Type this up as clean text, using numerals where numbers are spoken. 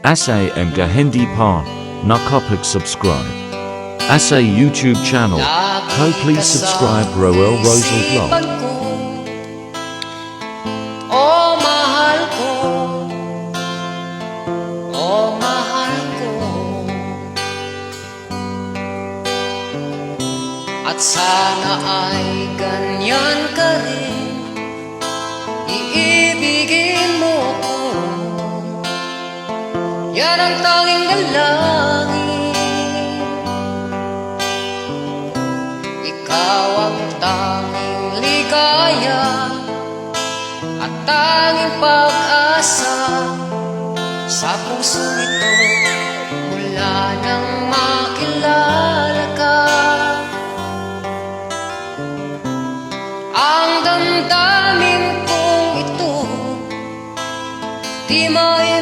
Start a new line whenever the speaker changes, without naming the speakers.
Asa mga hindi pa nakapag-subscribe. Asa YouTube channel. Ho please subscribe Roel Rosal Vlog.
Oh mahal ko, oh mahal ko, at sana ay ganyan ka rin, iibigin mo ko. Yan ang tanging dalangin, ikaw ang tanging ligaya at tanging pag-asa sa puso ito mula nang makilala ka. Ang damdamin kong ito di may